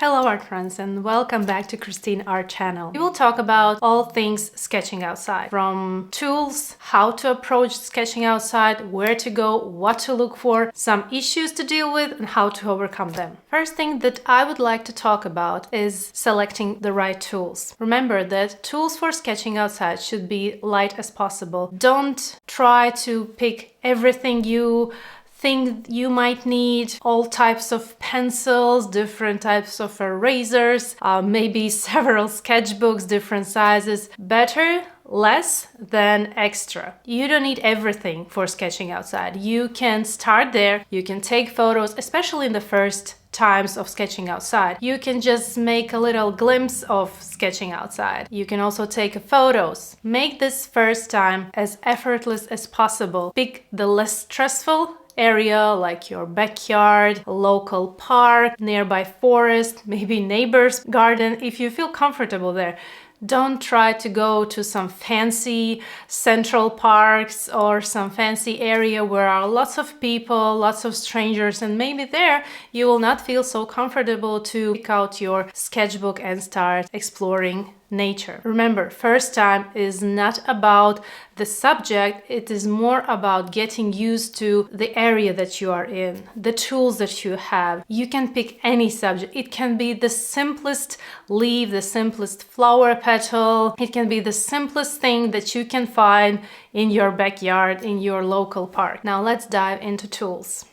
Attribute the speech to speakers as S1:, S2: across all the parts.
S1: Hello art friends and welcome back to Kristine art channel. We will talk about all things sketching outside, from tools, how to approach sketching outside, where to go, what to look for, some issues to deal with and how to overcome them. First thing that I would like to talk about is selecting the right tools. Remember that tools for sketching outside should be light as possible. Don't try to pick everything you think you might need, all types of pencils, different types of erasers, maybe several sketchbooks, different sizes. Better less than extra. You don't need everything for sketching outside. You can start there, you can take photos, especially in the first times of sketching outside. You can just make a little glimpse of sketching outside. You can also take photos. Make this first time as effortless as possible. Pick the less stressful area like your backyard, local park, nearby forest, maybe neighbor's garden if you feel comfortable there. Don't try to go to some fancy central parks or some fancy area where are lots of people, lots of strangers, and maybe there you will not feel so comfortable to pick out your sketchbook and start exploring nature. Remember, first time is not about the subject, it is more about getting used to the area that you are in, the tools that you have. You can pick any subject. It can be the simplest leaf, the simplest flower petal. It can be the simplest thing that you can find in your backyard, in your local park. Now let's dive into tools.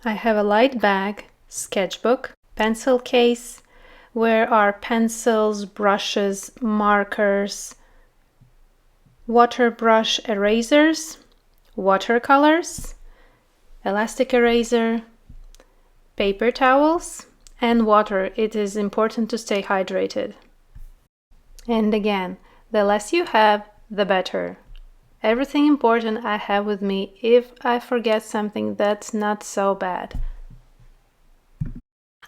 S1: I have a light bag, sketchbook, pencil case, where are pencils, brushes, markers, water brush erasers, watercolors, elastic eraser, paper towels, and water. It is important to stay hydrated. And again, the less you have, the better. Everything important I have with me. If I forget something, that's not so bad.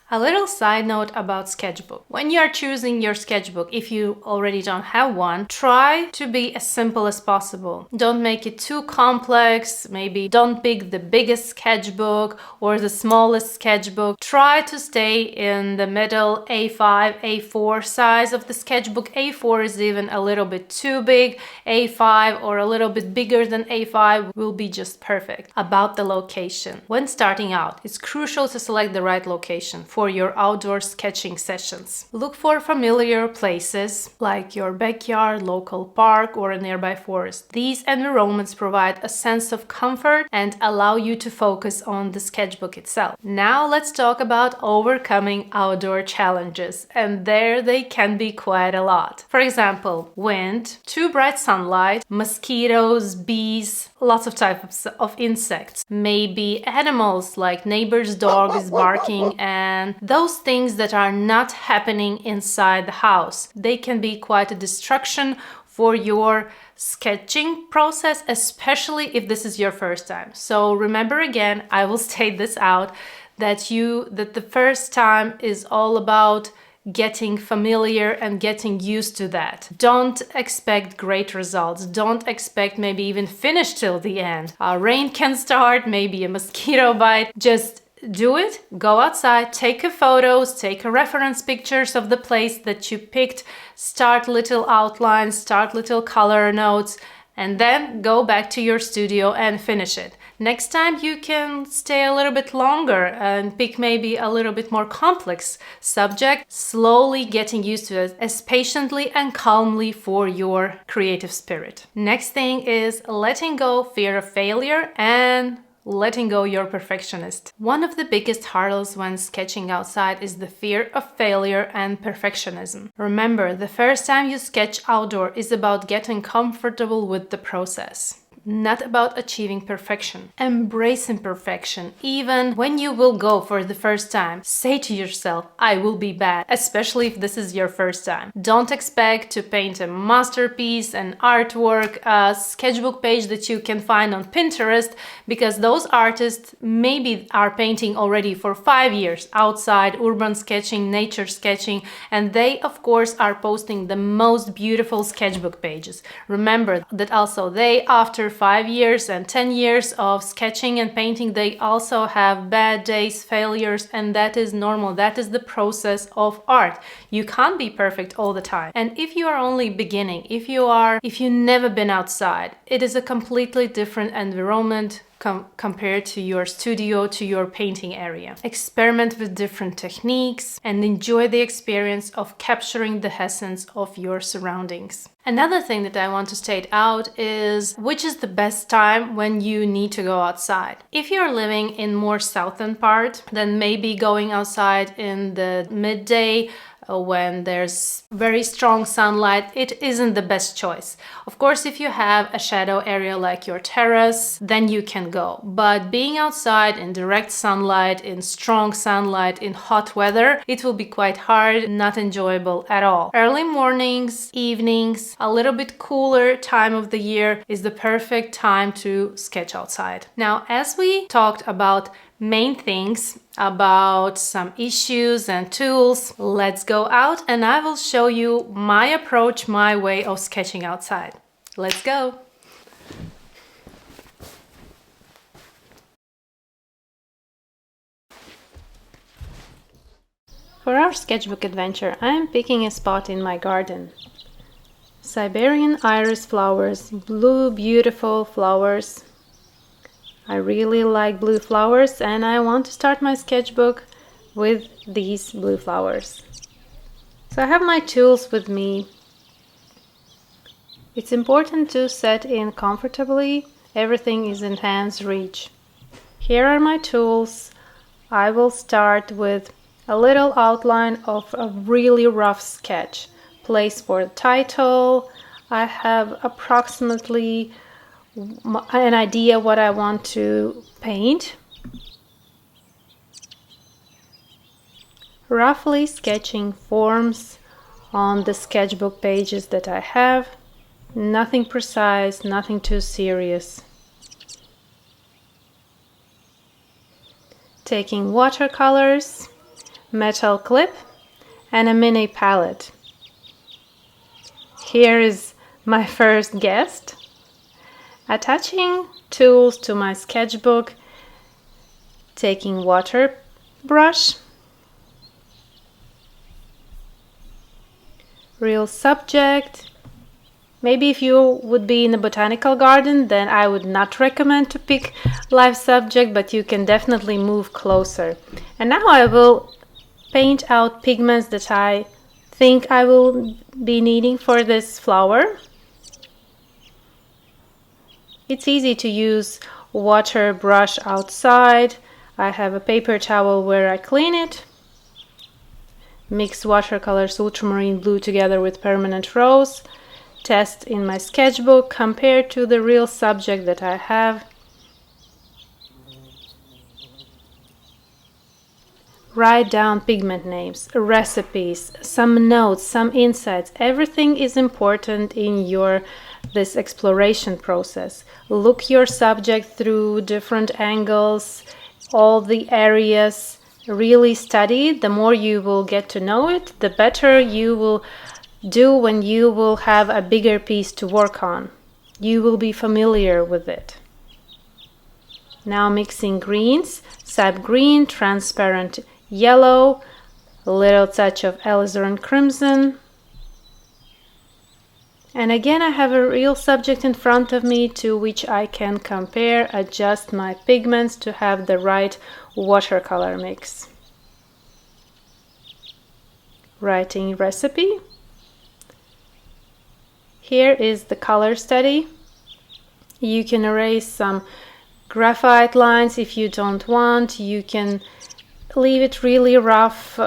S1: A little side note about sketchbook. When you are choosing your sketchbook, if you already don't have one, try to be as simple as possible. Don't make it too complex. Maybe don't pick the biggest sketchbook or the smallest sketchbook. Try to stay in the middle A5, A4 size of the sketchbook. A4 is even a little bit too big. A5 or a little bit bigger than A5 will be just perfect. About the location. When starting out, it's crucial to select the right location for your outdoor sketching sessions. Look for familiar places like your backyard, local park, or a nearby forest. These environments provide a sense of comfort and allow you to focus on the sketchbook itself. Now let's talk about overcoming outdoor challenges, and there they can be quite a lot. For example, wind, too bright sunlight, mosquitoes, bees, lots of types of insects, maybe animals like neighbor's dog is barking, and those things that are not happening inside the house. They can be quite a distraction for your sketching process, especially if this is your first time. So remember again, I will state this out, that the first time is all about getting familiar and getting used to that. Don't expect great results. Don't expect maybe even finish till the end. Rain can start, maybe a mosquito bite. Just do it, go outside, take photos, take reference pictures of the place that you picked, start little outlines, start little color notes, and then go back to your studio and finish it. Next time you can stay a little bit longer and pick maybe a little bit more complex subject, slowly getting used to it as patiently and calmly for your creative spirit. Next thing is letting go fear of failure and letting go your perfectionist. One of the biggest hurdles when sketching outside is the fear of failure and perfectionism. Remember, the first time you sketch outdoor is about getting comfortable with the process, not about achieving perfection. Embrace imperfection. Even when you will go for the first time, say to yourself, I will be bad, especially if this is your first time. Don't expect to paint a masterpiece, an artwork, a sketchbook page that you can find on Pinterest, because those artists maybe are painting already for 5 years outside, urban sketching, nature sketching, and they of course are posting the most beautiful sketchbook pages. Remember that also they, after 5 years and 10 years of sketching and painting, they also have bad days, failures, and that is normal. That is the process of art. You can't be perfect all the time. And if you are only beginning, if you never been outside, it is a completely different environment compared to your studio, to your painting area. Experiment with different techniques and enjoy the experience of capturing the essence of your surroundings. Another thing that I want to state out is which is the best time when you need to go outside. If you're living in more southern part, then maybe going outside in the midday when there's very strong sunlight, it isn't the best choice. Of course, if you have a shadow area like your terrace, then you can go. But being outside in direct sunlight, in strong sunlight, in hot weather, it will be quite hard, not enjoyable at all. Early mornings, evenings, a little bit cooler time of the year is the perfect time to sketch outside. Now, as we talked about main things, about some issues and tools, let's go out and I will show you my approach, my way of sketching outside. Let's go! For our sketchbook adventure, I am picking a spot in my garden. Siberian iris flowers, blue, beautiful flowers. I really like blue flowers and I want to start my sketchbook with these blue flowers. So I have my tools with me. It's important to set in comfortably. Everything is in hand's reach. Here are my tools. I will start with a little outline of a really rough sketch. Place for the title. I have approximately an idea what I want to paint. Roughly sketching forms on the sketchbook pages that I have. Nothing precise, nothing too serious. Taking watercolors, metal clip, and a mini palette. Here is my first guest. Attaching tools to my sketchbook, taking water brush, real subject. Maybe if you would be in a botanical garden, then I would not recommend to pick live subject, but you can definitely move closer. And now I will paint out pigments that I think I will be needing for this flower. It's easy to use water brush outside. I have a paper towel where I clean it. Mix watercolors ultramarine blue together with permanent rose. Test in my sketchbook, compare to the real subject that I have. Write down pigment names, recipes, some notes, some insights. Everything is important in this exploration process. Look your subject through different angles, all the areas. Really study. The more you will get to know it, the better you will do when you will have a bigger piece to work on. You will be familiar with it. Now mixing greens, sap green, transparent yellow, a little touch of alizarin crimson. And again, I have a real subject in front of me to which I can compare, adjust my pigments to have the right watercolor mix. Writing recipe. Here is the color study. You can erase some graphite lines if you don't want. You can leave it really rough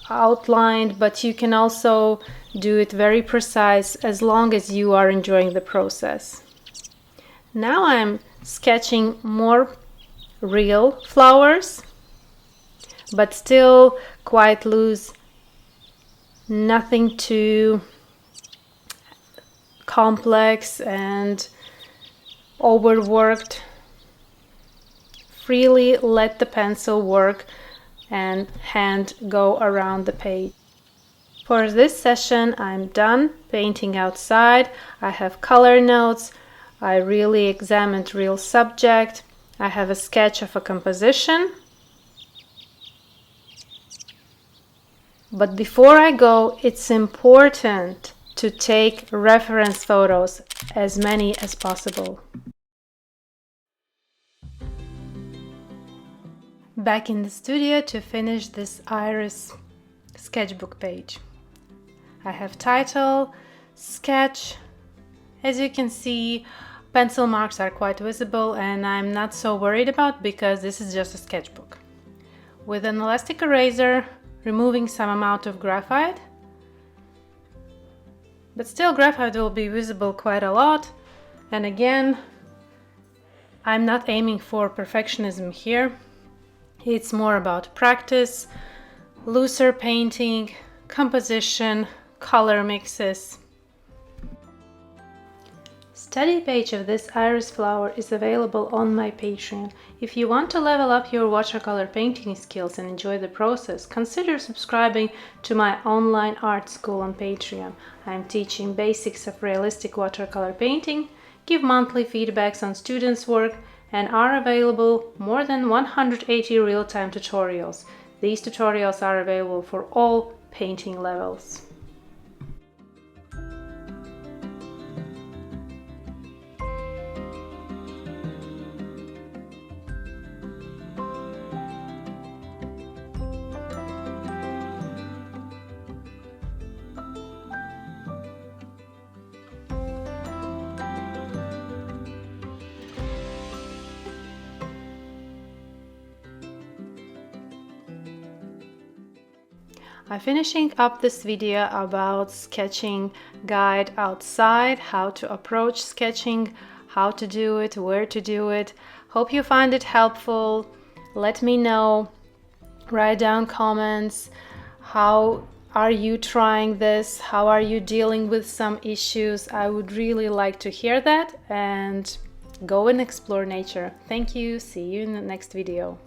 S1: outlined, but you can also do it very precise as long as you are enjoying the process. Now I'm sketching more real flowers, but still quite loose, nothing too complex and overworked. Freely let the pencil work and hand go around the page. For this session, I'm done painting outside. I have color notes. I really examined real subject. I have a sketch of a composition. But before I go, it's important to take reference photos, as many as possible. Back in the studio to finish this iris sketchbook page. I have title, sketch. As you can see, pencil marks are quite visible and I'm not so worried about because this is just a sketchbook. With an elastic eraser, removing some amount of graphite. But still graphite will be visible quite a lot. And again, I'm not aiming for perfectionism here. It's more about practice, looser painting, composition, color mixes. Study page of this iris flower is available on my Patreon. If you want to level up your watercolor painting skills and enjoy the process, consider subscribing to my online art school on Patreon. I am teaching basics of realistic watercolor painting, give monthly feedbacks on students' work, and are available more than 180 real-time tutorials. These tutorials are available for all painting levels. I'm finishing up this video about sketching guide outside, how to approach sketching, how to do it, where to do it. Hope you find it helpful. Let me know, write down comments. How are you trying this? How are you dealing with some issues? I would really like to hear that, and go and explore nature. Thank you. See you in the next video.